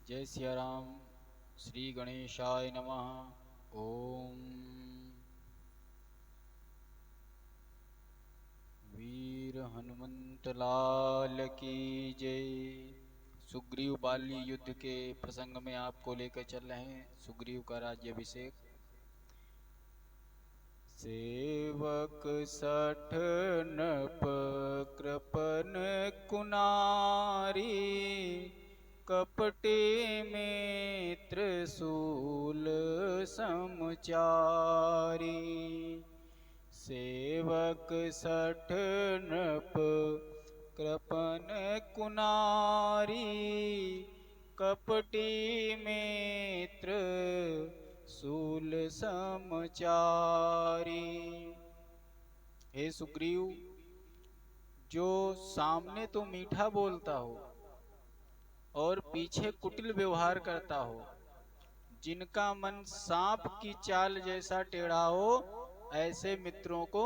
जय सिया राम। श्री गणेशाय नमः। ओम। वीर हनुमंत लाल की जय। सुग्रीव बाली युद्ध के प्रसंग में आपको लेकर चल रहे हैं। सुग्रीव का राज्याभिषेक। सेवक सठ नप कृपन कुनारी, कपटे मित्र सूल समचारी। सेवक सठ नृप कृपन कुनारी, कपटी मित्र सूल समचारी। हे सुग्रीव, जो सामने तो मीठा बोलता हो और पीछे कुटिल व्यवहार करता हो, जिनका मन सांप की चाल जैसा टेढ़ा हो, ऐसे मित्रों को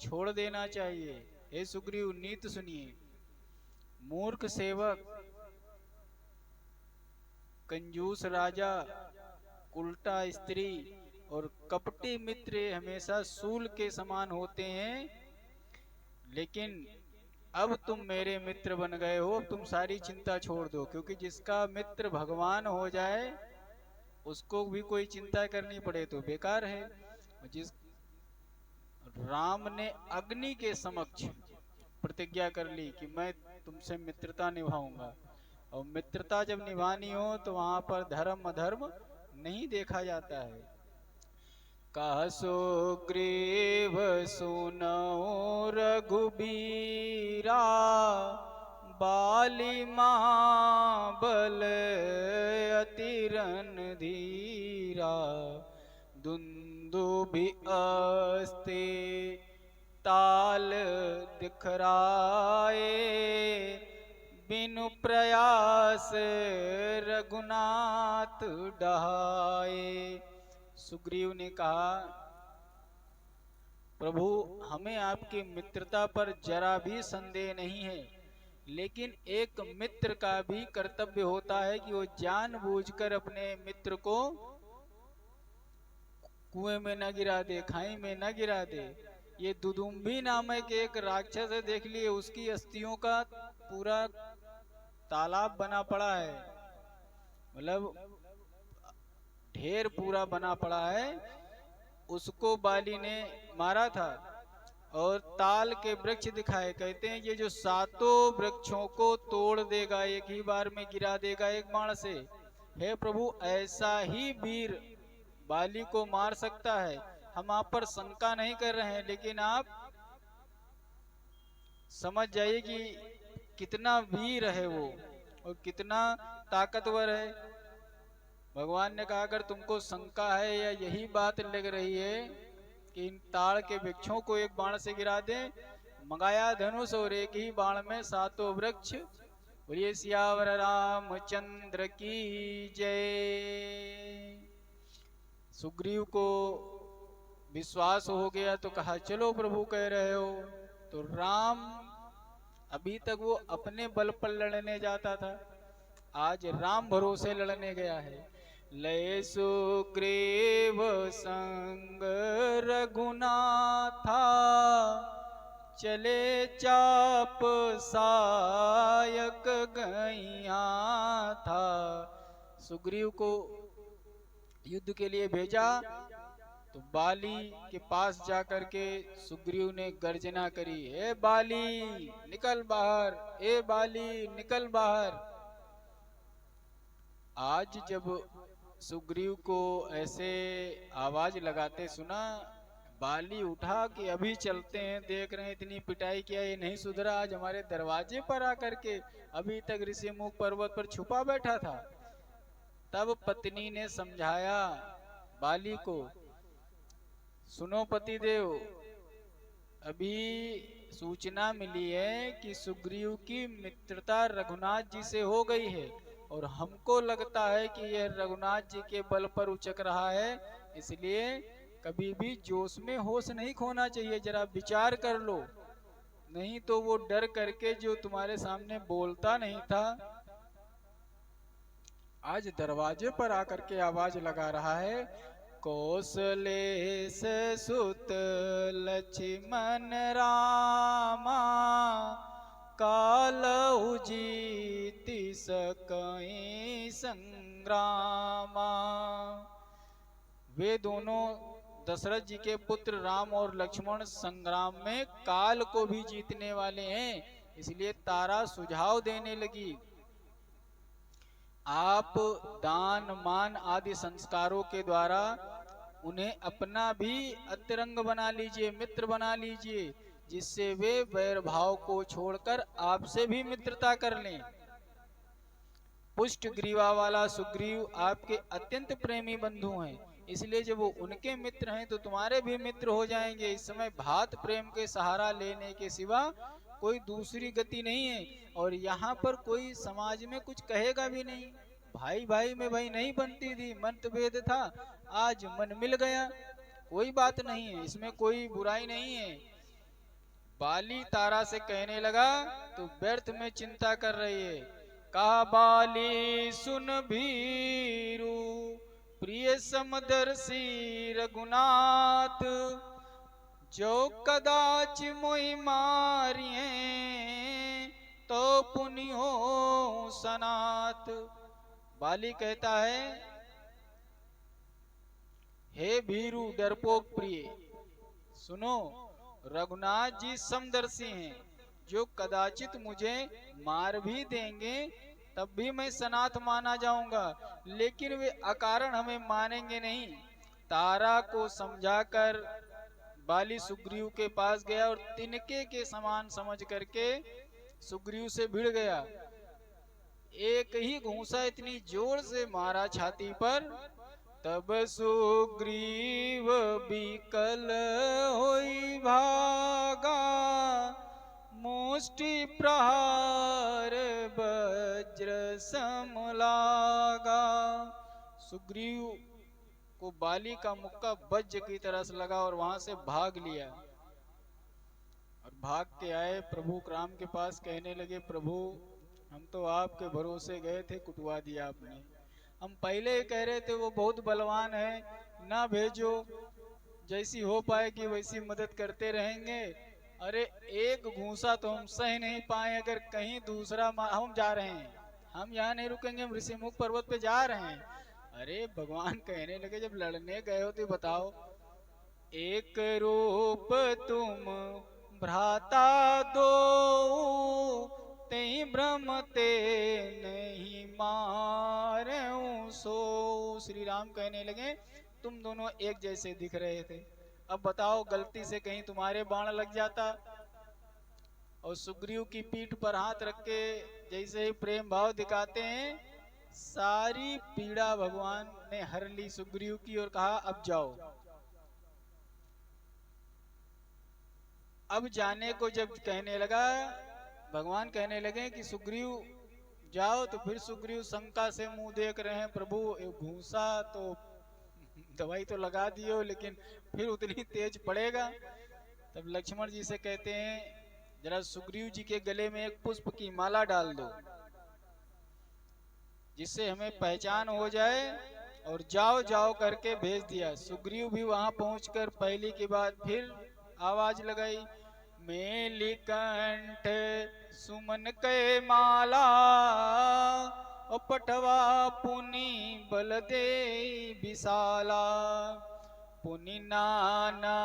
छोड़ देना चाहिए। हे सुग्रीव, नीति सुनिए। मूर्ख सेवक, कंजूस राजा, उल्टा स्त्री और कपटी मित्र हमेशा सूल के समान होते हैं। लेकिन अब तुम मेरे मित्र बन गए हो, अब तुम सारी चिंता छोड़ दो, क्योंकि जिसका मित्र भगवान हो जाए उसको भी कोई चिंता करनी पड़े तो बेकार है। जिस राम ने अग्नि के समक्ष प्रतिज्ञा कर ली कि मैं तुमसे मित्रता निभाऊंगा, और मित्रता जब निभानी हो तो वहां पर धर्म अधर्म नहीं देखा जाता है। कह सुग्रीव सुनो रघुबीरा, बाली महाबल अति रणधीरा। दुंदुभि अस्ते ताल दिखराए, बिनु प्रयास रघुनाथ डहाए। सुग्रीव ने कहा, प्रभु, हमें आपकी मित्रता पर जरा भी संदेह नहीं है, लेकिन एक मित्र का भी कर्तव्य होता है कि वो जानबूझकर अपने मित्र को कुएं में न गिरा दे, खाई में न गिरा दे। ये दुदुम्बी नामक एक राक्षस है, देख लिए, उसकी अस्थियों का पूरा तालाब बना पड़ा है, मतलब ढेर पूरा बना पड़ा है। उसको बाली ने मारा था और ताल के वृक्ष दिखाए। कहते हैं ये जो सातों वृक्षों को तोड़ देगा, एक ही बार में गिरा देगा एक बाण से। हे प्रभु, ऐसा ही वीर बाली को मार सकता है। हम आप पर शंका नहीं कर रहे हैं, लेकिन आप समझ जाइए कि कितना वीर है वो और कितना ताकतवर है। भगवान ने कहा, अगर तुमको शंका है या यही बात लग रही है कि इन ताड़ के वृक्षों को एक बाण से गिरा दें, मंगाया धनुष और एक ही बाण में सातों वृक्ष। बोलिए सियावर रामचंद्र की जय। सुग्रीव को विश्वास हो गया तो कहा, चलो प्रभु कह रहे हो तो। राम अभी तक वो अपने बल पर लड़ने जाता था, आज राम भरोसे लड़ने गया है। लय सुग्रीव संग रघुनाथा, चले चाप सायक गैया था। सुग्रीव को युद्ध के लिए भेजा तो बाली के पास जाकर के सुग्रीव ने गर्जना करी, ए बाली निकल बाहर, ए बाली निकल बाहर। आज जब सुग्रीव को ऐसे आवाज लगाते सुना, बाली उठा कि अभी चलते हैं, देख रहे हैं इतनी पिटाई किया, ये नहीं सुधरा, आज हमारे दरवाजे पर आकर के अभी तक ऋषिमुख पर्वत पर छुपा बैठा था। तब पत्नी ने समझाया बाली को, सुनो पतिदेव, अभी सूचना मिली है कि सुग्रीव की मित्रता रघुनाथ जी से हो गई है, और हमको लगता है कि यह रघुनाथ जी के बल पर उचक रहा है। इसलिए कभी भी जोश में होश नहीं खोना चाहिए, जरा विचार कर लो, नहीं तो वो डर करके जो तुम्हारे सामने बोलता नहीं था, आज दरवाजे पर आकर के आवाज लगा रहा है, कौशलेश सुत लक्ष्मण रामा, कालहु जीति सकई संग्रामा। वे दोनों दशरथ जी के पुत्र राम और लक्ष्मण संग्राम में काल को भी जीतने वाले हैं। इसलिए तारा सुझाव देने लगी, आप दान मान आदि संस्कारों के द्वारा उन्हें अपना भी अंतरंग बना लीजिए, मित्र बना लीजिए, जिससे वे वैर भाव को छोड़कर आपसे भी मित्रता कर लें। पुष्ट ग्रीवा वाला सुग्रीव आपके अत्यंत प्रेमी बंधु हैं, इसलिए जब वो उनके मित्र हैं तो तुम्हारे भी मित्र हो जाएंगे। इस समय भात प्रेम के सहारा लेने के सिवा कोई दूसरी गति नहीं है। और यहाँ पर कोई समाज में कुछ कहेगा भी नहीं। भाई भाई में भाई नहीं बनती थी, मतभेद था, आज मन मिल गया, कोई बात नहीं है, इसमें कोई बुराई नहीं है। बाली तारा से कहने लगा, तो व्यर्थ में चिंता कर रही है। कहा बाली सुन भीरू प्रिय समदर्शी रघुनाथ, जो कदाच मोहि मारिए तो पुनि हो सनात। बाली कहता है, हे भीरू डरपोक प्रिय, सुनो, रघुनाथ जी समदर्शी हैं, जो कदाचित मुझे मार भी देंगे तब भी मैं सनाथ माना जाऊंगा, लेकिन वे अकारण हमें मानेंगे नहीं। तारा को समझाकर बाली सुग्रीव के पास गया और तिनके के समान समझ करके सुग्रीव से भिड़ गया। एक ही घूंसा इतनी जोर से मारा छाती पर, तब सुग्रीव बिकल होई भागा, मुष्टि प्रहार वज्र सम लागा। सुग्रीव को बाली का मुक्का वज्र की तरह से लगा और वहां से भाग लिया। और भाग के आए प्रभु राम के पास, कहने लगे, प्रभु हम तो आपके भरोसे गए थे, कुटवा दिया आपने। हम पहले ही कह रहे थे वो बहुत बलवान है, ना भेजो, जैसी हो पाएगी वैसी मदद करते रहेंगे। अरे एक घूंसा तो हम सह नहीं पाए, अगर कहीं दूसरा हम जा रहे हैं, हम यहाँ नहीं रुकेंगे, हम ऋषिमुख पर्वत पे जा रहे हैं। अरे भगवान कहने लगे, जब लड़ने गए हो तो बताओ, एक रूप तुम भ्राता दो, तेहि भ्रमते नहीं मारऊं सो। श्री राम कहने लगे, तुम दोनों एक जैसे दिख रहे थे, अब बताओ गलती से कहीं तुम्हारे बाण लग जाता। और सुग्रीव की पीठ पर हाथ रख के जैसे ही प्रेम भाव दिखाते हैं, सारी पीड़ा भगवान ने हर ली सुग्रीव की और कहा, अब जाओ। अब जाने को जब कहने लगा, भगवान कहने लगे कि सुग्रीव जाओ, तो फिर सुग्रीव शंका से मुंह देख रहे हैं, प्रभु घूंसा तो दवाई तो लगा दियो, लेकिन फिर उतनी तेज पड़ेगा। तब लक्ष्मण जी से कहते हैं, जरा सुग्रीव जी के गले में एक पुष्प की माला डाल दो, जिससे हमें पहचान हो जाए, और जाओ जाओ करके भेज दिया। सुग्रीव भी वहां पहुंचकर पहली के बाद फिर आवाज लगाई, मेली कंठ सुमन के माला, और पटवा पुनि बल दे विशाला, पुनि नाना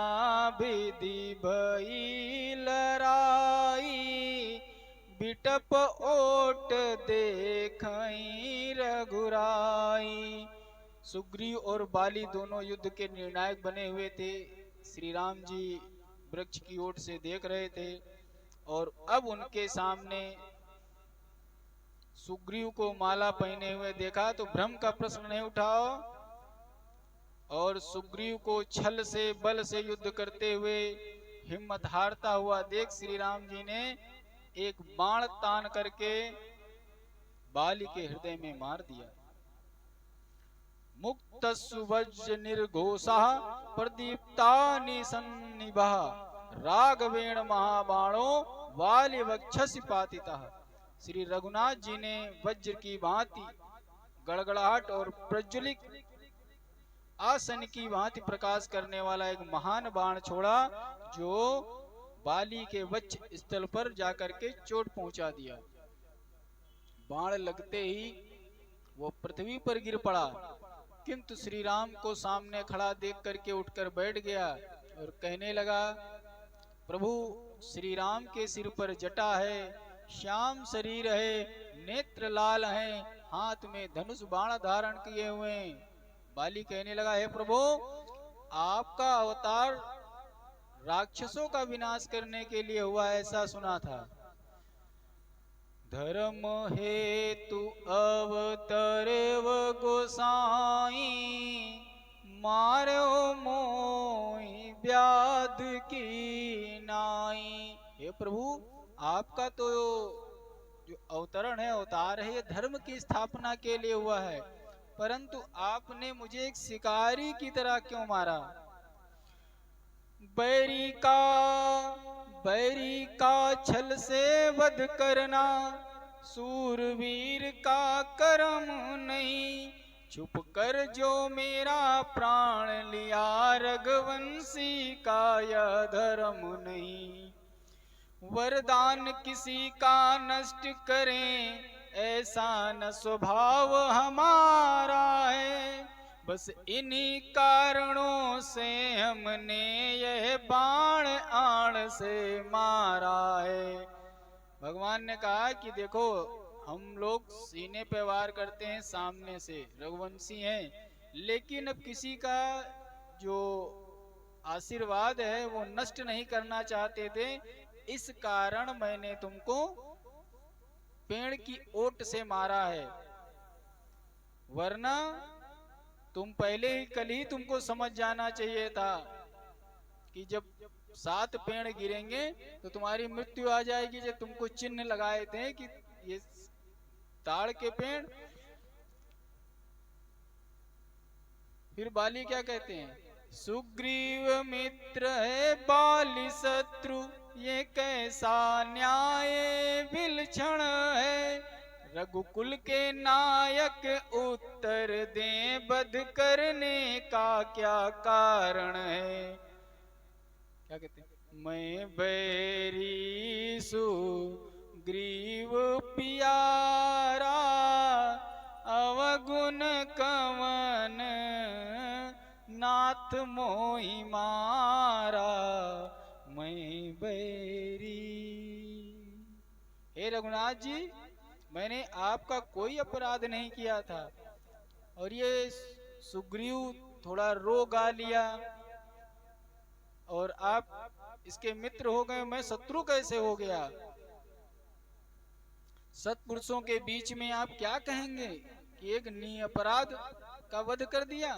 विधि भई लड़ाई, बिटप ओट देखई रघुराई। सुग्रीव और बाली दोनों युद्ध के निर्णायक बने हुए थे। श्री राम जी वृक्ष की ओर से देख रहे थे, और अब उनके सामने सुग्रीव को माला पहने हुए देखा तो भ्रम का प्रश्न नहीं उठाओ, और सुग्रीव को छल से बल से युद्ध करते हुए हिम्मत हारता हुआ देख श्री राम जी ने एक बाण तान करके बाली के हृदय में मार दिया। मुक्त सुवज्र निर्घोषा प्रदीप्ता निसन्निभा, राघवेण महाबाणो वालि वक्षसि पातितः। श्री रघुनाथ जी ने वज्र की भांति गड़गड़ाहट और प्रज्वलित आसन की भांति प्रकाश करने वाला एक महान बाण छोड़ा, जो बाली के वक्ष स्थल पर जाकर के चोट पहुंचा दिया। बाण लगते ही वो पृथ्वी पर गिर पड़ा, किंतु श्री राम को सामने खड़ा देख करके उठकर बैठ गया और कहने लगा, प्रभु श्री राम के सिर पर जटा है, श्याम शरीर है, नेत्र लाल हैं, हाथ में धनुष बाण धारण किए हुए। बाली कहने लगा, हे प्रभु, आपका अवतार राक्षसों का विनाश करने के लिए हुआ, ऐसा सुना था। धर्म हेतु अवतरेव गोसाई, मारो मोहि व्याध की नाई। हे प्रभु, आपका तो जो अवतरण है, अवतार है, ये धर्म की स्थापना के लिए हुआ है, परंतु आपने मुझे एक शिकारी की तरह क्यों मारा? बैरी का छल से वध करना, सूरवीर का कर्म नहीं। छुप कर जो मेरा प्राण लिया, रघुवंशी का यह धर्म नहीं। वरदान किसी का नष्ट करें, ऐसा न स्वभाव हमारा है। बस इन्हीं कारणों से हमने यह बाण आण से मारा है। भगवान ने कहा कि देखो, हम लोग सीने पे वार करते हैं सामने से, रघुवंशी हैं, लेकिन अब किसी का जो आशीर्वाद है वो नष्ट नहीं करना चाहते थे, इस कारण मैंने तुमको पेड़ की ओट से मारा है, वरना तुम पहले ही कल ही तुमको समझ जाना चाहिए था कि जब 7 पेड़ गिरेंगे तो तुम्हारी मृत्यु आ जाएगी। जब तुमको चिन्ह लगाए थे कि ये ताड़ के पेड़। फिर बाली क्या कहते हैं, सुग्रीव मित्र है बाली शत्रु, ये कैसा न्याय विलक्षण है। रघुकुल के नायक उत्तर दें, वध करने का क्या कारण है। क्या कहते हैं, मैं बैरी सुग्रीव पियारा, अवगुण कवन नाथ मोहि मारा, मैं बैरी। हे रघुनाथ जी, मैंने आपका कोई अपराध नहीं किया था, और ये सुग्रीव थोड़ा रो गा लिया और आप इसके मित्र हो गए, मैं शत्रु कैसे हो गया? सत्पुरुषों के बीच में आप क्या कहेंगे कि एक निरपराध का वध कर दिया?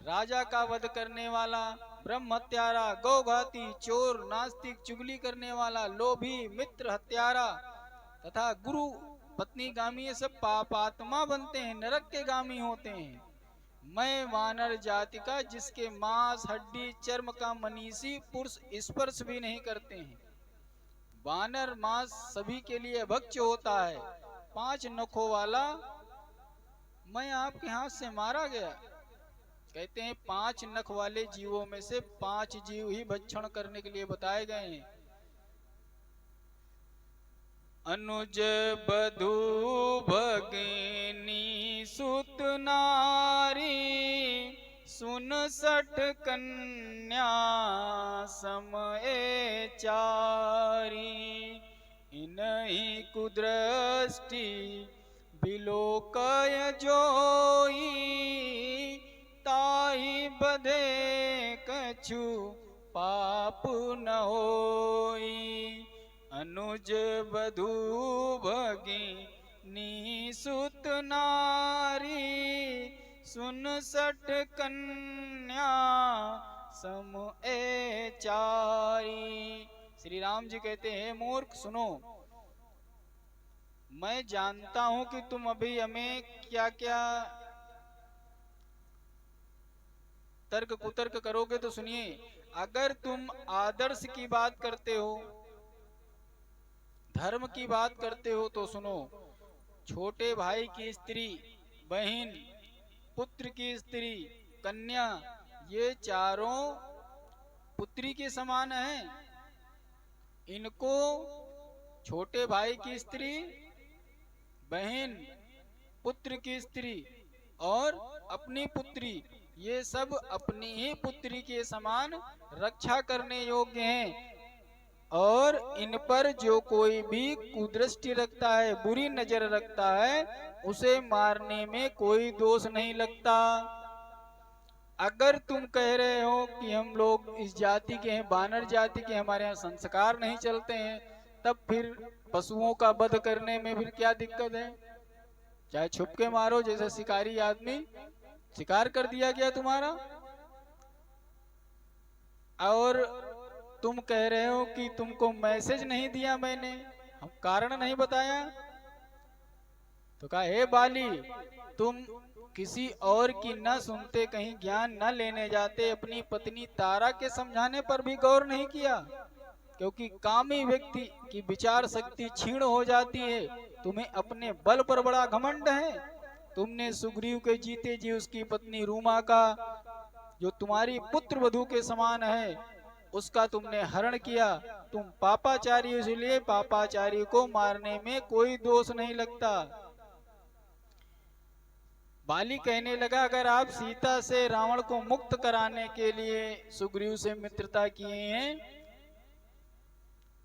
राजा का वध करने वाला, ब्रह्म हत्यारा, गौघाती, चोर, नास्तिक, चुगली करने वाला, लोभी, मित्र हत्यारा तथा गुरु पत्नी गामी, ये सब पापात्मा बनते हैं, नरक के गामी होते हैं। मैं वानर जाति का, जिसके मांस, हड्डी, चर्म का मनीषी पुरुष स्पर्श भी नहीं करते हैं। वानर मांस सभी के लिए भक्ष्य होता है। 5 नखों वाला मैं आपके हाथ से मारा गया। कहते हैं 5 नख वाले जीवों में से 5 जीव ही भक्षण करने के लिए बताए गए हैं। अनुज बधू भगिनी सुत नारी, सुन 60 कन्या समय चारी। इन्हीं कुदृष्टि बिलोकय जोई, ताहि बधे कछु पाप न होई। अनुज बधू भगिनी सुत नारी, सुन 60 कन्या सम चारी। श्री राम जी कहते हैं, मूर्ख सुनो, मैं जानता हूं कि तुम अभी हमें क्या क्या तर्क कुतर्क करोगे, तो सुनिए। अगर तुम आदर्श की बात करते हो, धर्म की बात करते हो, तो सुनो। छोटे भाई की स्त्री बहन, पुत्र की स्त्री, कन्या, ये चारों पुत्री के समान हैं। इनको छोटे भाई की स्त्री, बहन, पुत्र की स्त्री और अपनी पुत्री, ये सब अपनी ही पुत्री के समान रक्षा करने योग्य हैं। और इन पर जो कोई भी कुदृष्टि रखता है, बुरी नजर रखता है, उसे मारने में कोई दोष नहीं लगता। अगर तुम कह रहे हो कि हम लोग इस जाति के हैं, बानर जाति के, हमारे यहाँ संस्कार नहीं चलते हैं, तब फिर पशुओं का वध करने में फिर क्या दिक्कत है? चाहे छुप के मारो, जैसे शिकारी आदमी, शिकार कर दिया गया तुम्हारा। और तुम कह रहे हो कि तुमको मैसेज नहीं दिया मैंने, हम कारण नहीं बताया। तो कहा, हे बाली, तुम किसी और की न सुनते, कहीं ज्ञान न लेने जाते, अपनी पत्नी तारा के समझाने पर भी गौर नहीं किया, क्योंकि कामी व्यक्ति की विचार शक्ति क्षीण हो जाती है। तुम्हें अपने बल पर बड़ा घमंड है। तुमने सुग्रीव के जीते जी उसकी पत्नी रूमा का, जो तुम्हारी पुत्र वधू के समान है, उसका तुमने हरण किया। तुम पापाचारी, इसलिए पापाचारी को मारने में कोई दोष नहीं लगता। बाली कहने लगा, अगर आप सीता से रावण को मुक्त कराने के लिए सुग्रीव से मित्रता किए हैं,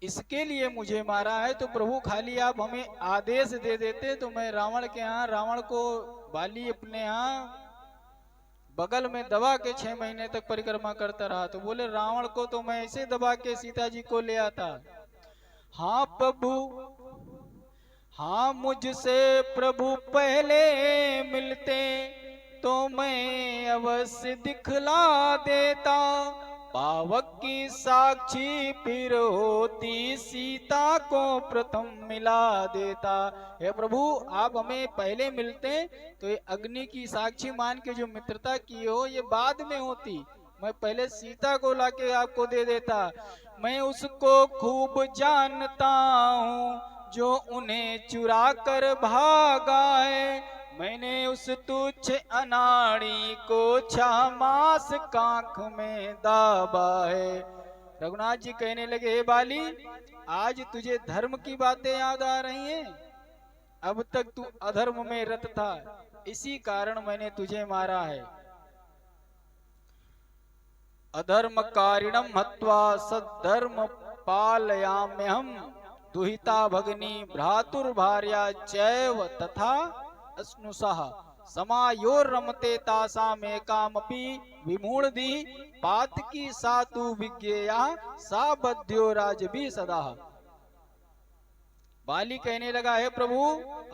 इसके लिए मुझे मारा है, तो प्रभु खाली आप हमें आदेश दे देते तो मैं रावण के यहाँ, रावण को बाली अपने यहाँ बगल में दबा के 6 महीने तक परिक्रमा करता रहा। तो बोले, रावण को तो मैं ऐसे दबा के सीता जी को ले आता। हाँ प्रभु, हाँ मुझसे प्रभु पहले मिलते तो मैं अवश्य दिखला देता। पावक की साक्षी फिर होती, सीता को प्रथम मिला देता। हे प्रभु, आप हमें पहले मिलते तो ये अग्नि की साक्षी मान के जो मित्रता की हो, ये बाद में होती। मैं पहले सीता को लाके आपको दे देता। मैं उसको खूब जानता हूँ जो उन्हें चुरा कर भागा है। मैंने उस तुच्छ अनाड़ी को 6 मास कांख में दाबा है। रघुनाथ जी कहने लगे, हे बाली, आज तुझे धर्म की बातें याद आ रही हैं। अब तक तू अधर्म में रत था, इसी कारण मैंने तुझे मारा है। अधर्म कारिणम हत्वा सद्धर्म पालयाम्यहम्, दुहिता भगनी भ्रातुर्भार्या चैव तथा अस्नुषः, समायोर रमते तासाम एकामपि विमूढ़धि, पातकी सातु विज्ञेया सा बध्यो राजभी सदा। बाली कहने लगा, हे प्रभु,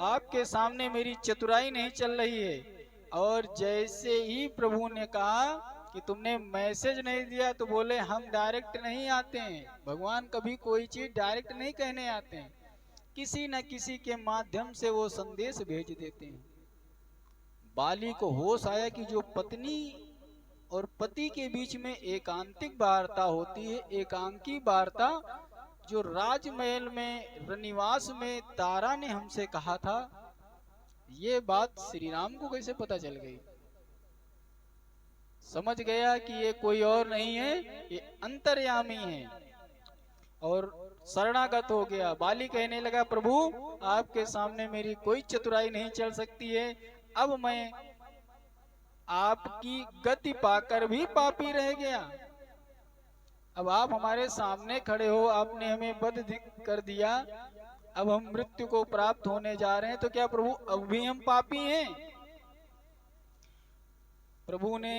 आपके सामने मेरी चतुराई नहीं चल रही है। और जैसे ही प्रभु ने कहा कि तुमने मैसेज नहीं दिया, तो बोले, हम डायरेक्ट नहीं आते हैं। भगवान कभी कोई चीज डायरेक्ट नहीं कहने आते हैं, किसी न किसी के माध्यम से वो संदेश भेज देते हैं। बाली को होश आया कि जो पत्नी और पति के बीच में एकांतिक वार्ता होती है, एकांकी वार्ता, जो राजमहल में रनिवास में तारा ने हमसे कहा था, ये बात श्री राम को कैसे पता चल गई? समझ गया कि ये कोई और नहीं है, ये अंतर्यामी है, और शरणागत हो गया। बाली कहने लगा, प्रभु, आपके सामने मेरी कोई चतुराई नहीं चल सकती है। अब मैं आपकी गति पाकर भी पापी रह गया। अब आप हमारे सामने खड़े हो, आपने हमें वध कर दिया, अब हम मृत्यु को प्राप्त होने जा रहे हैं, तो क्या प्रभु अब भी हम पापी हैं? प्रभु ने,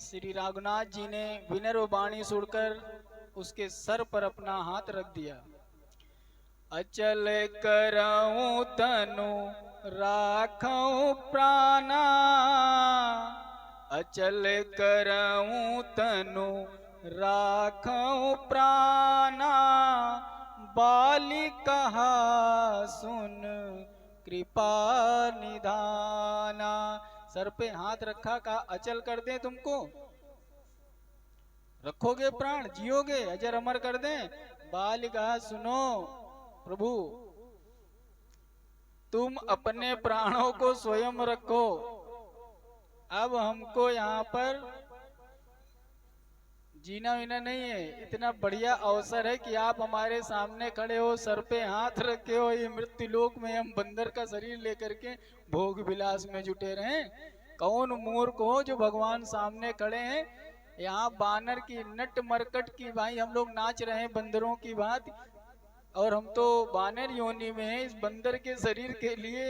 श्री रघुनाथ जी ने विनम्र वाणी सुनकर उसके सर पर अपना हाथ रख दिया। अचल करऊं तनु राखऊं प्राणा, अचल करऊं तनु राखऊं प्राणा, बाली कहा सुन कृपा निधाना। सर पे हाथ रखा, कहा अचल कर दें तुमको, रखोगे प्राण, जियोगे, अजर अमर कर दें। बाल कहा, सुनो प्रभु, तुम अपने प्राणों को स्वयं रखो। अब हमको यहाँ पर जीना वीना नहीं है। इतना बढ़िया अवसर है कि आप हमारे सामने खड़े हो, सर पे हाथ रखे हो। ये मृत्यु लोक में हम बंदर का शरीर लेकर के भोग विलास में जुटे रहे। कौन मूर्ख हो जो भगवान सामने खड़े हैं। यहाँ बानर की नट मरकट की भाई हम लोग नाच रहे हैं बंदरों की बात, और हम तो बानर योनि में हैं। इस बंदर के शरीर के लिए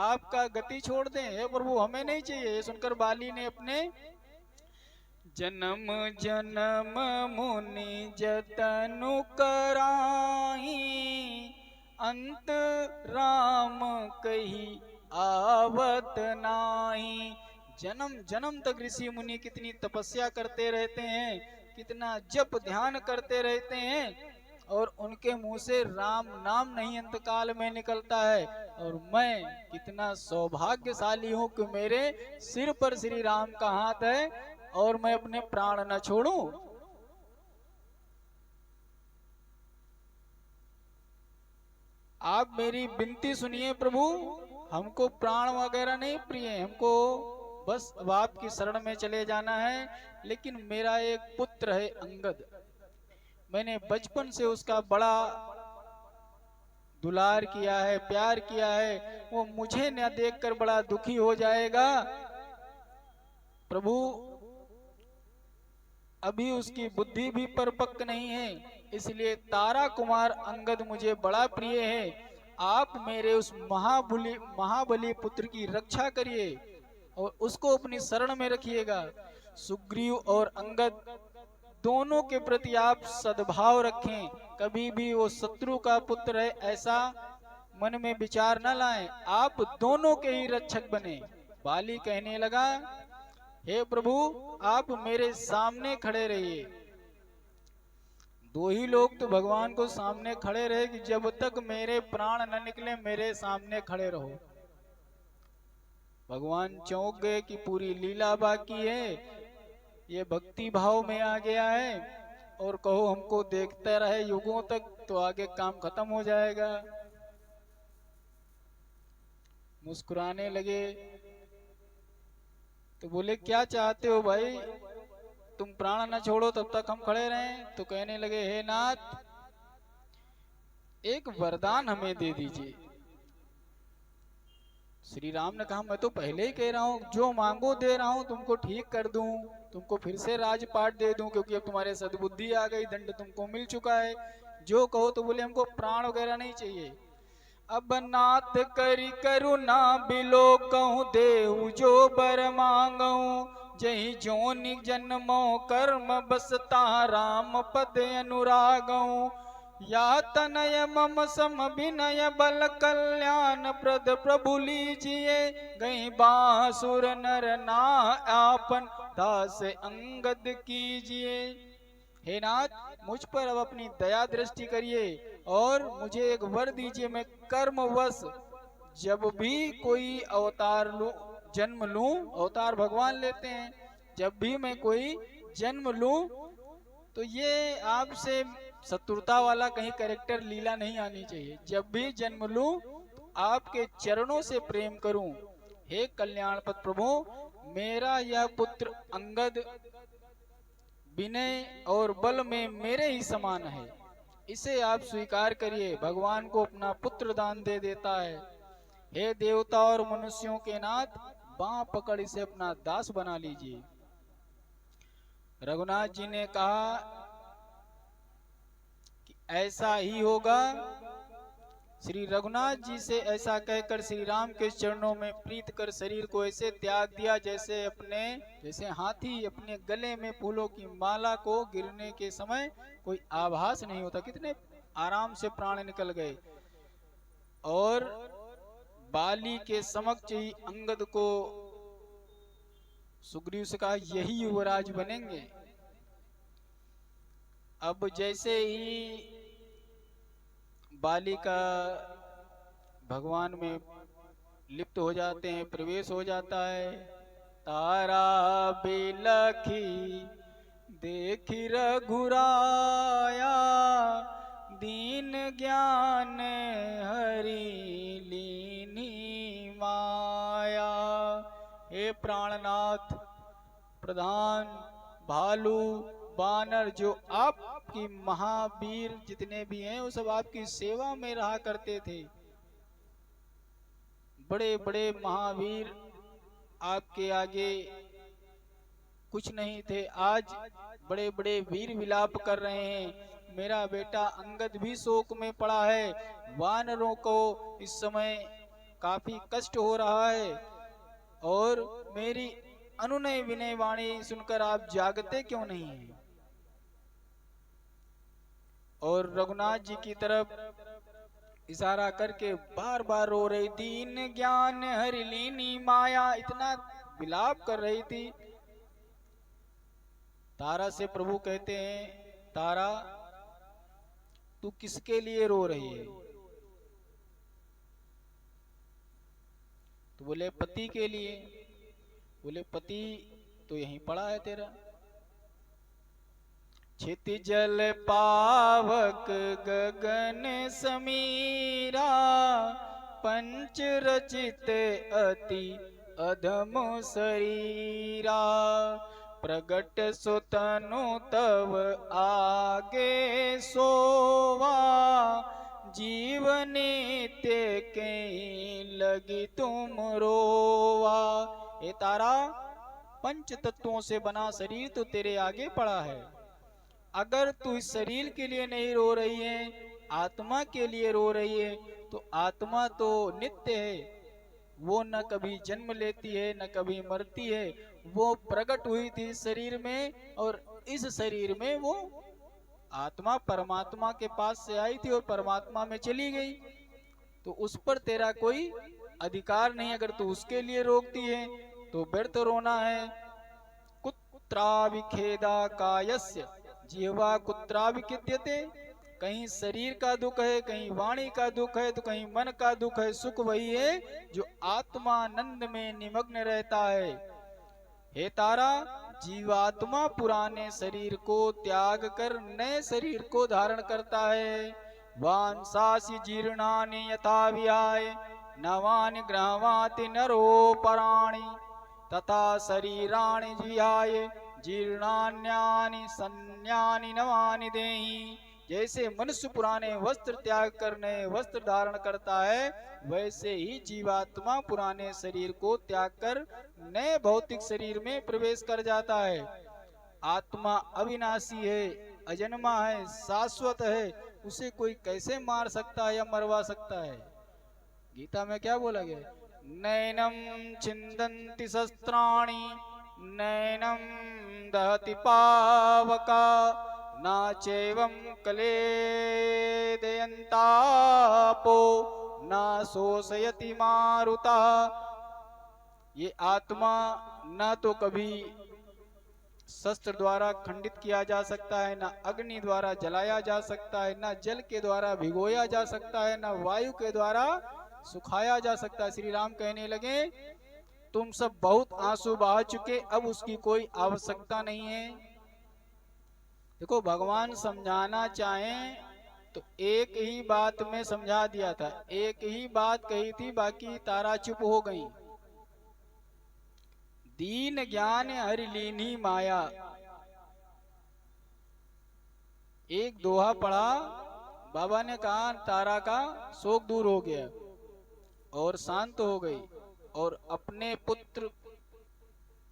आपका गति छोड़ दें हे प्रभु, हमें नहीं चाहिए। ये सुनकर बाली ने अपने जन्म जन्म मुनि जतनु कराही, अंत राम कही आवत नाही। जन्म जन्म तक ऋषि मुनि कितनी तपस्या करते रहते हैं, कितना जप ध्यान करते रहते हैं, और उनके मुंह से राम नाम नहीं अंतकाल में निकलता है। और मैं कितना सौभाग्यशाली हूँ कि मेरे सिर पर श्री राम का हाथ है और मैं अपने प्राण न छोड़ूं। आप मेरी विनती सुनिए प्रभु, हमको प्राण वगैरह नहीं प्रिय, हमको बस अब आपकी शरण में चले जाना है। लेकिन मेरा एक पुत्र है अंगद, मैंने बचपन से उसका बड़ा दुलार किया है, प्यार किया है। वो मुझे न देखकर बड़ा दुखी हो जाएगा। प्रभु अभी उसकी बुद्धि भी परिपक्व नहीं है, इसलिए तारा कुमार अंगद मुझे बड़ा प्रिय है। आप मेरे उस महाबली पुत्र की रक्षा करिए और उसको अपनी शरण में रखिएगा। सुग्रीव और अंगद दोनों के प्रति आप सद्भाव रखें। कभी भी वो शत्रु का पुत्र है ऐसा मन में विचार न लाएं। आप दोनों के ही रक्षक बने। बाली कहने लगा, हे प्रभु आप मेरे सामने खड़े रहिए। दो ही लोग तो भगवान को सामने खड़े रहे कि जब तक मेरे प्राण न निकले मेरे सामने खड़े रहो। भगवान चौंक गए कि पूरी लीला बाकी है, ये भक्ति भाव में आ गया है, और कहो हमको देखते रहे युगों तक तो आगे काम खत्म हो जाएगा। मुस्कुराने लगे तो बोले क्या चाहते हो भाई, तुम प्राण न छोड़ो तब तक हम खड़े रहें। तो कहने लगे, हे नाथ एक वरदान हमें दे दीजिए। श्री राम ने कहा, मैं तो पहले ही कह रहा हूँ जो मांगो दे रहा हूँ, तुमको ठीक कर दूं, तुमको फिर से राजपाट दे दूं, क्योंकि अब तुम्हारे सद्बुद्धि आ गई, दंड तुमको मिल चुका है, जो कहो। तो बोले हमको प्राण वगैरह नहीं चाहिए। अब नाथ करी करुणा बिलो कहूँ देहु जो बर मांगऊ, जही जोनि जन्मो कर्म बसता राम पद अनुरागऊ, या तनय मम सम विनय बल कल्याण प्रद प्रभु लीजिए, गई बासुर नर ना आपन दास अंगद कीजिए। हे नाथ मुझ पर अब अपनी दया दृष्टि करिए और मुझे एक वर दीजिए। मैं कर्मवश जब भी कोई अवतार लूं, जन्म लूं, अवतार भगवान लेते हैं, जब भी मैं कोई जन्म लूं तो ये आपसे शत्रुता वाला कहीं कैरेक्टर लीला नहीं आनी चाहिए। जब भी जन्म लूं तो आपके चरणों से प्रेम करूं। हे कल्याणपत प्रभु, मेरा यह पुत्र अंगद विनय और बल में मेरे ही समान है, इसे आप स्वीकार करिए। भगवान को अपना पुत्र दान दे देता है। हे देवता और मनुष्यों के नाथ, बांह पकड़ इसे अपना दास बना लीजिए। रघुनाथ जी ने कहा कि ऐसा ही होगा। श्री रघुनाथ जी से ऐसा कहकर श्री राम के चरणों में प्रीत कर शरीर को ऐसे त्याग दिया जैसे हाथी अपने गले में फूलों की माला को गिरने के समय कोई आभास नहीं होता। कितने आराम से प्राण निकल गए। और बाली के समक्ष ही अंगद को सुग्रीव से कहा, यही युवराज बनेंगे। अब जैसे ही बाली का भगवान में लिप्त हो जाते हैं, प्रवेश हो जाता है। तारा बिलखी देखी रघुराया, दीन ज्ञान हरि ली हे प्राणनाथ, प्रधान, भालू, बानर, जो आपकी महावीर जितने भी हैं वो सब आपकी सेवा में रहा करते थे। बड़े बड़े महावीर आपके आगे कुछ नहीं थे, आज बड़े बड़े वीर विलाप कर रहे हैं। मेरा बेटा अंगद भी शोक में पड़ा है। वानरों को इस समय काफी कष्ट हो रहा है, और मेरी अनुनय विनय वाणी सुनकर आप जागते क्यों नहीं हैं? और रघुनाथ जी की तरफ इशारा करके बार बार रो रही थी। इन ज्ञान हरि लीनी माया, इतना विलाप कर रही थी। तारा से प्रभु कहते हैं, तारा तू किसके लिए रो रही है? तो बोले पति के लिए। बोले पति तो यहीं पड़ा है तेरा। क्षितिजल पावक गगन समीरा, पंच रचित अति अधम शरीरा, प्रगट सुतनु तव आगे सोवा, जीव नित्य के लगी तुम रोवा। हे तारा, पंच तत्वों से बना शरीर तो तेरे आगे पड़ा है। अगर तू इस शरीर के लिए नहीं रो रही है, आत्मा के लिए रो रही है, तो आत्मा तो नित्य है। वो न कभी जन्म लेती है न कभी मरती है। वो प्रकट हुई थी शरीर में, और इस शरीर में वो आत्मा परमात्मा के पास से आई थी और परमात्मा में चली गई। तो उस पर तेरा कोई अधिकार नहीं। अगर तू उसके लिए रोकती है तो व्यर्थ रोना है। कुत्राविखेदा कायस्य जिह्वा कुत्राविखिद्यते। कहीं शरीर का दुख है, कहीं वाणी का दुख है, तो कहीं मन का दुख है। सुख वही है जो आत्मानंद में निमग्न रहता है। हे तारा, जीवात्मा पुराने शरीर को त्याग कर नए शरीर को धारण करता है। वांसासी जीर्णानि यथा विहाय, नवानि गृह्णाति नरो पराणि, तथा शरीराणि विहाय जीर्णान्यानि सन्यानि नवानि देहि। जैसे मनुष्य पुराने वस्त्र त्याग कर नए वस्त्र धारण करता है, वैसे ही जीवात्मा पुराने शरीर को त्याग कर नए भौतिक शरीर में प्रवेश कर जाता है। आत्मा अविनाशी है, अजन्मा है, शाश्वत है। उसे कोई कैसे मार सकता है या मरवा सकता है? गीता में क्या बोला गया? नैनम छिन्दन्ति शस्त्राणि, नैनम दहति पावका, न चैवं क्लेदयन्तापो, न शोषयति मारुता। ये आत्मा न तो कभी शस्त्र द्वारा खंडित किया जा सकता है, न अग्नि द्वारा जलाया जा सकता है, न जल के द्वारा भिगोया जा सकता है, न वायु के द्वारा सुखाया जा सकता है। श्री राम कहने लगे, तुम सब बहुत आंसू बहा चुके, अब उसकी कोई आवश्यकता नहीं है। देखो, भगवान समझाना चाहें तो एक ही बात में समझा दिया था, एक ही बात कही थी, बाकी तारा चुप हो गई। दीन ज्ञान हरि लीनी माया, एक दोहा पढ़ा, बाबा ने कहा तारा का शोक दूर हो गया और शांत हो गई, और अपने पुत्र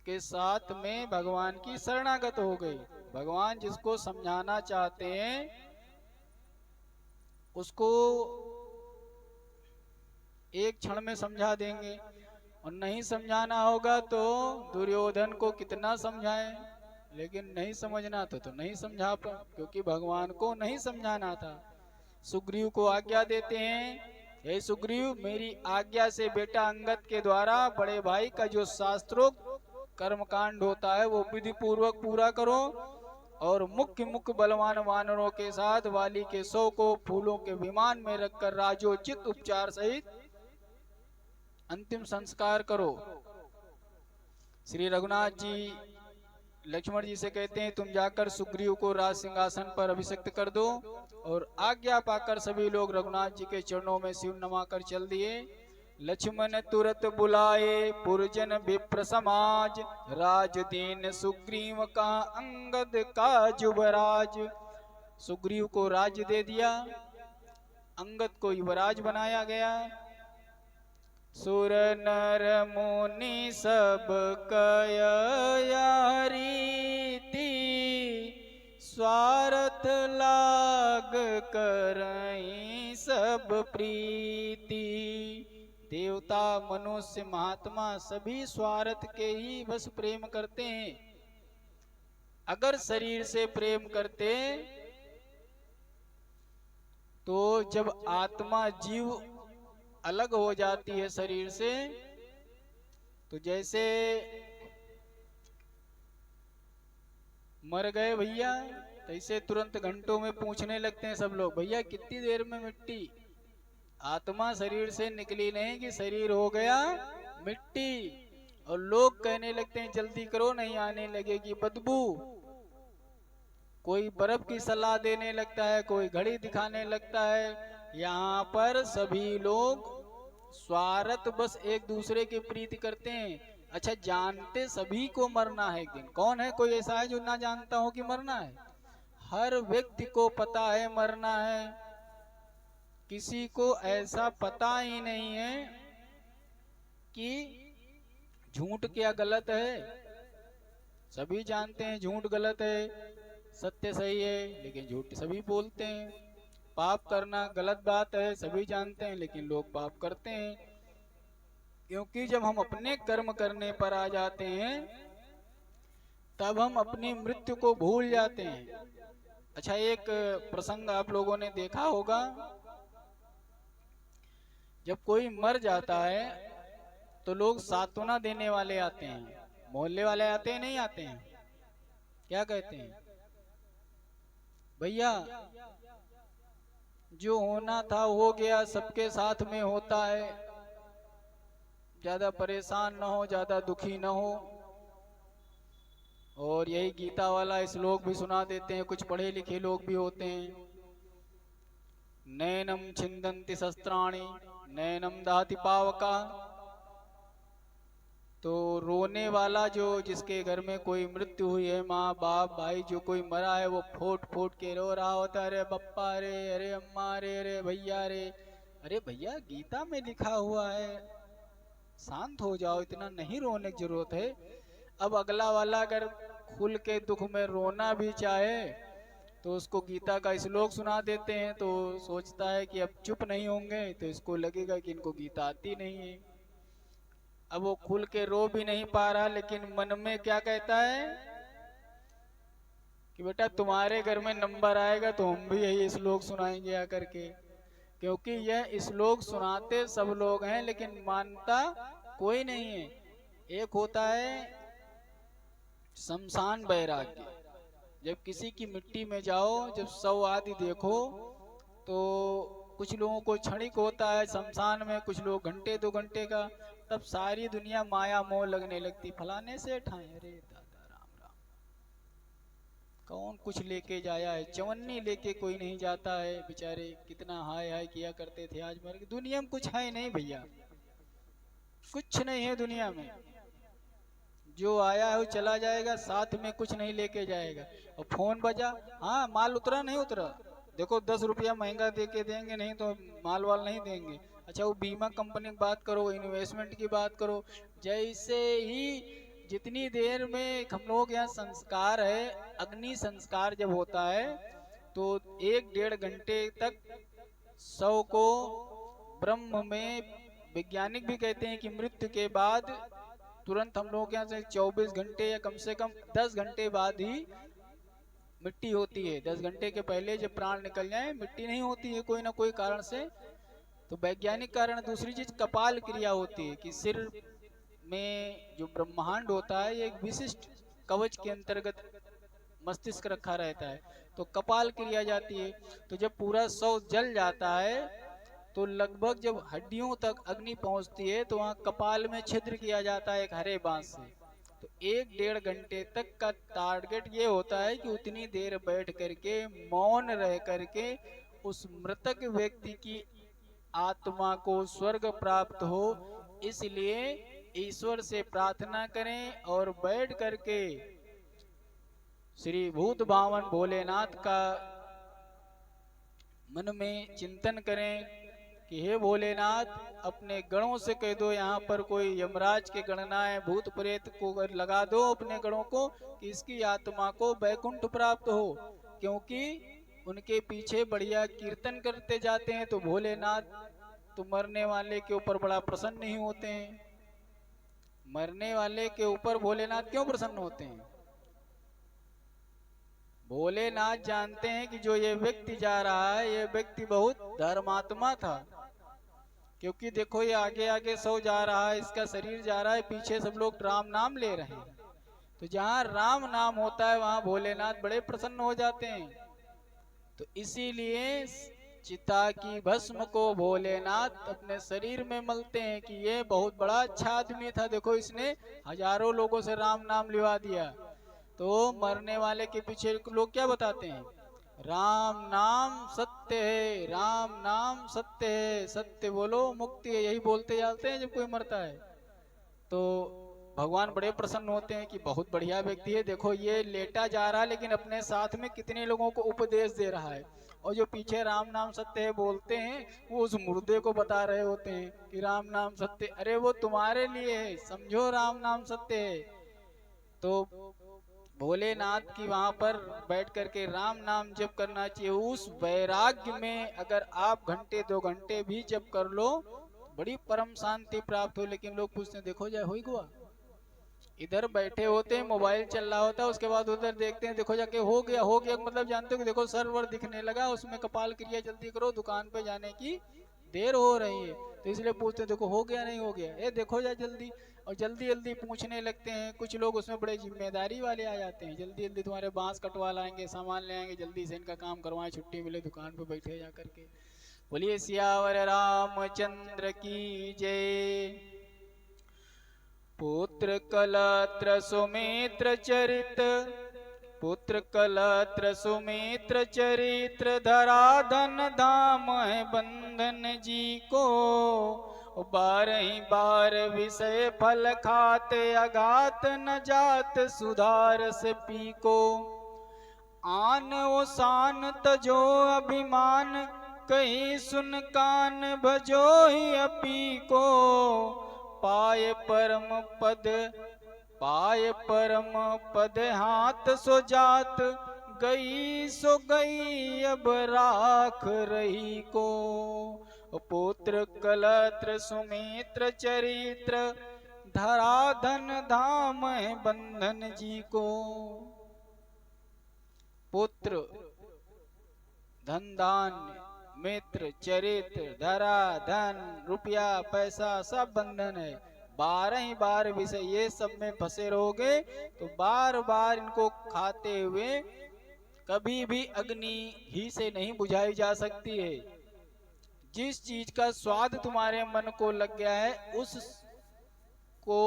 के साथ में भगवान की शरणागत हो गई। भगवान जिसको समझाना चाहते हैं उसको एक क्षण में समझा देंगे, और नहीं समझाना होगा तो दुर्योधन को कितना समझाएं, लेकिन नहीं समझना तो नहीं समझा पा, क्योंकि भगवान को नहीं समझाना था। सुग्रीव को आज्ञा देते हैं, हे सुग्रीव, मेरी आज्ञा से बेटा अंगद के द्वारा बड़े भाई का जो शास्त्रोक्त कर्मकांड होता है वो विधि पूर्वक पूरा करो, और मुख्य बलवान वानरों के साथ वाली के शव को फूलों के विमान में रखकर राजोचित उपचार सहित अंतिम संस्कार करो। श्री रघुनाथ जी लक्ष्मण जी से कहते हैं, तुम जाकर सुग्रीव को राज सिंहासन पर अभिषिक्त कर दो। और आज्ञा पाकर सभी लोग रघुनाथ जी के चरणों में सिर नमाकर चल दिए। लक्ष्मण तुरत बुलाए पुरजन विप्र समाज, राज दीन सुग्रीव का अंगद का युवराज। सुग्रीव को राज्य दे दिया, अंगद को युवराज बनाया गया। सुर नर मुनि सब कय रीति, स्वार्थ लाग करई सब प्रीति। देवता मनुष्य महात्मा सभी स्वार्थ के ही बस प्रेम करते हैं। अगर शरीर से प्रेम करते तो जब आत्मा जीव अलग हो जाती है शरीर से, तो जैसे मर गए भैया, तैसे तुरंत घंटों में पूछने लगते हैं सब लोग, भैया कितनी देर में मिट्टी। आत्मा शरीर से निकली नहीं कि शरीर हो गया मिट्टी। और लोग कहने लगते हैं जल्दी करो नहीं आने लगेगी बदबू। कोई बर्फ की सलाह देने लगता है, कोई घड़ी दिखाने लगता है। यहाँ पर सभी लोग स्वार्थ बस एक दूसरे की प्रीति करते हैं। अच्छा, जानते सभी को मरना है एक दिन। कौन है कोई ऐसा है जो ना जानता हो कि मरना है? हर व्यक्ति को पता है मरना है। किसी को ऐसा पता ही नहीं है कि झूठ क्या गलत है। सभी जानते हैं झूठ गलत है, सत्य सही है, लेकिन झूठ सभी बोलते हैं। पाप करना गलत बात है, सभी जानते हैं, लेकिन लोग पाप करते हैं। क्योंकि जब हम अपने कर्म करने पर आ जाते हैं तब हम अपनी मृत्यु को भूल जाते हैं। अच्छा, एक प्रसंग आप लोगों ने देखा होगा, जब कोई मर जाता है तो लोग सांत्वना देने वाले आते हैं। मोहल्ले वाले आते हैं, नहीं आते हैं? क्या कहते हैं? भैया जो होना था हो गया, सबके साथ में होता है, ज्यादा परेशान न हो, ज्यादा दुखी न हो। और यही गीता वाला श्लोक भी सुना देते हैं। कुछ पढ़े लिखे लोग भी होते हैं, नैनम छिंदन्ति शस्त्राणि नैनम दहति पावका। तो रोने वाला जो जिसके घर में कोई मृत्यु हुई है, माँ बाप भाई जो कोई मरा है, वो फोट फोट के रो रहा होता है, अरे बप्पा रे, अरे अम्मा रे, अरे भैया रे। अरे भैया गीता में लिखा हुआ है, शांत हो जाओ, इतना नहीं रोने की जरूरत है। अब अगला वाला अगर खुल के दुख में रोना भी चाहे तो उसको गीता का श्लोक सुना देते हैं, तो सोचता है कि अब चुप नहीं होंगे, तो इसको लगेगा कि इनको गीता आती नहीं है। अब वो खुल के रो भी नहीं पा रहा, लेकिन मन में क्या कहता है कि बेटा तुम्हारे घर में नंबर आएगा तो हम भी यही श्लोक सुनाएंगे आकर के। क्योंकि यह श्लोक सुनाते सब लोग हैं, लेकिन मानता कोई नहीं है। एक होता है शमशान वैराग्य। जब किसी की मिट्टी में जाओ, जब शव आदि देखो, तो कुछ लोगों को क्षणिक होता है शमशान में, कुछ लोग घंटे 2 घंटे का। तब सारी दुनिया माया मोह लगने लगती, फलाने से ठाए, अरे दादा राम राम, कौन कुछ लेके जाया है? चवन्नी लेके कोई नहीं जाता है, बेचारे कितना हाय हाय किया करते थे, आज मर गए। दुनिया में कुछ है नहीं भैया, कुछ नहीं है दुनिया में। जो आया है वो चला जाएगा, साथ में कुछ नहीं लेके जाएगा। और फोन बजा, हाँ माल उतरा नहीं उतरा, देखो 10 रुपया महंगा दे के देंगे, नहीं तो माल वाल नहीं देंगे। अच्छा, वो बीमा कंपनी की बात करो, इन्वेस्टमेंट की बात करो। जैसे ही जितनी देर में हम लोग यहाँ संस्कार है, अग्नि संस्कार जब होता है तो 1-1.5 घंटे तक शव को ब्रह्म में, वैज्ञानिक भी कहते हैं कि मृत्यु के बाद तुरंत हम लोग यहाँ से 24 घंटे या कम से कम 10 घंटे बाद ही मिट्टी होती है। 10 घंटे के पहले जब प्राण निकल जाए मिट्टी नहीं होती है कोई ना कोई कारण से। तो वैज्ञानिक कारण। दूसरी चीज कपाल क्रिया होती है कि सिर में जो ब्रह्मांड होता है, ये एक विशिष्ट कवच के अंतर्गत मस्तिष्क रखा रहता है, तो कपाल क्रिया जाती है। तो जब पूरा शव जल जाता है तो लगभग जब हड्डियों तक अग्नि पहुंचती है तो वहाँ कपाल में छिद्र किया जाता है एक हरे बांस से। तो 1-1.5 घंटे तक का टारगेट ये होता है कि उतनी देर बैठ करके मौन रह करके उस मृतक व्यक्ति की आत्मा को स्वर्ग प्राप्त हो, इसलिए ईश्वर से प्रार्थना करें और बैठ करके श्री भूत भावन भोलेनाथ का मन में चिंतन करें कि हे भोलेनाथ, अपने गणों से कह दो यहाँ पर कोई यमराज के गणनाएं भूत प्रेत को लगा दो अपने गणों को कि इसकी आत्मा को वैकुंठ प्राप्त हो, क्योंकि उनके पीछे बढ़िया कीर्तन करते जाते हैं तो भोलेनाथ तो मरने वाले के ऊपर बड़ा प्रसन्न नहीं होते हैं। मरने वाले के ऊपर भोलेनाथ क्यों प्रसन्न होते हैं? भोलेनाथ जानते हैं कि जो ये व्यक्ति जा रहा है ये व्यक्ति बहुत धर्मात्मा था, क्योंकि देखो ये आगे आगे सो जा रहा है, इसका शरीर जा रहा है, पीछे सब लोग राम नाम ले रहे हैं। तो जहाँ राम नाम होता है वहां भोलेनाथ बड़े प्रसन्न हो जाते हैं। तो इसीलिए चिता की भस्म को भोलेनाथ अपने शरीर में मलते हैं कि ये बहुत बड़ा अच्छा आदमी था, देखो इसने हजारों लोगों से राम नाम लिवा दिया। तो मरने वाले के पीछे लोग क्या बताते हैं? राम नाम सत्य है, राम नाम सत्य है, सत्य बोलो मुक्ति है, यही बोलते जाते हैं जब कोई मरता है। तो भगवान बड़े प्रसन्न होते हैं कि बहुत बढ़िया व्यक्ति है, देखो ये लेटा जा रहा है लेकिन अपने साथ में कितने लोगों को उपदेश दे रहा है। और जो पीछे राम नाम सत्य है बोलते हैं वो उस मुर्दे को बता रहे होते हैं कि राम नाम सत्य, अरे वो तुम्हारे लिए है, समझो राम नाम सत्य है। तो भोलेनाथ की वहां पर बैठ करके राम नाम जप करना चाहिए। उस वैराग्य में अगर आप घंटे 2 घंटे भी जप कर लो बड़ी परम शांति प्राप्त हो। लेकिन लोग पूछते हैं देखो जाए हो गया, इधर बैठे होते हैं मोबाइल चल रहा होता है, उसके बाद उधर देखते हैं देखो जाके हो गया। हो गया मतलब जानते हो कि देखो सर्वर दिखने लगा, उसमें कपाल क्रिया जल्दी करो, दुकान पे जाने की देर हो रही है। तो इसलिए पूछते हैं देखो हो गया नहीं हो गया, ये देखो जा जल्दी। और जल्दी जल्दी पूछने लगते हैं। कुछ लोग उसमें बड़े जिम्मेदारी वाले आ जाते हैं, जल्दी जल्दी तुम्हारे बांस कटवा लाएंगे, सामान ले आएंगे, जल्दी से इनका काम करवाएं, छुट्टी मिले दुकान पे बैठे जा करके। बोलिए सियावर रामचंद्र की जय। पुत्र कलत्र सुमित्र चरित, पुत्र कलत्र सुमित्र चरित्र धरा धन धाम है बंधन जी को। 12 बार विषय फल खाते अघात न जात सुधार से पी को। आन ओ शान तजो अभिमान कहीं सुन कान भजो ही अपी को। पाए परम पद, पाए परम पद हाथ सो जात, गई सो गई अब राख रही को। पुत्र कलत्र सुमित्र चरित्र धरा धन धाम है बंधन जी को। पुत्र धन धान्य मित्र चरित्र धरा धन रुपया पैसा सब बंधन है। 12 बार विषय ये सब में फंसे रहोगे तो बार बार इनको खाते हुए कभी भी अग्नि ही से नहीं बुझाई जा सकती है। जिस चीज का स्वाद तुम्हारे मन को लग गया है उस को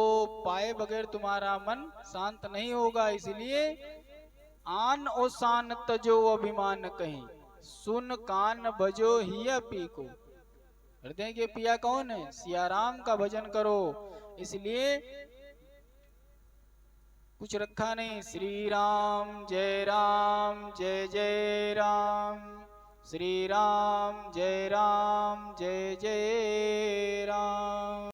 पाए बगैर तुम्हारा मन शांत नहीं होगा। इसलिए आन ओ शान तजो अभिमान कहीं, सुन कान भजो हिया पी को। हृदय के पिया कौन है? सियाराम का भजन करो। इसलिए कुछ रखा नहीं। श्री राम जय राम जय जय राम, श्री राम जय जय राम।